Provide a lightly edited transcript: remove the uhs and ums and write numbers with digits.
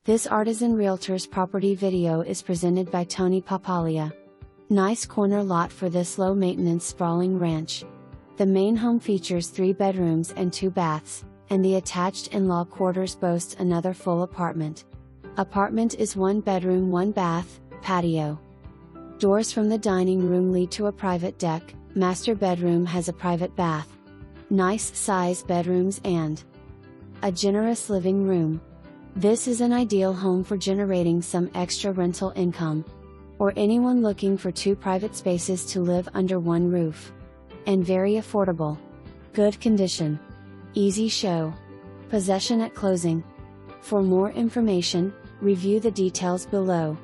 This Artisan Realtors property video is presented by Tony Papalia. Nice corner lot for this low-maintenance sprawling ranch. The main home features 3 bedrooms and 2 baths, and the attached in-law quarters boasts another full apartment. Apartment is 1 bedroom 1 bath, patio. Doors from the dining room lead to a private deck. Master bedroom has a private bath. Nice size bedrooms and a generous living room. This is an ideal home for generating some extra rental income, or anyone looking for 2 private spaces to live under one roof. And very affordable. Good condition. Easy show. Possession at closing. For more information, review the details below.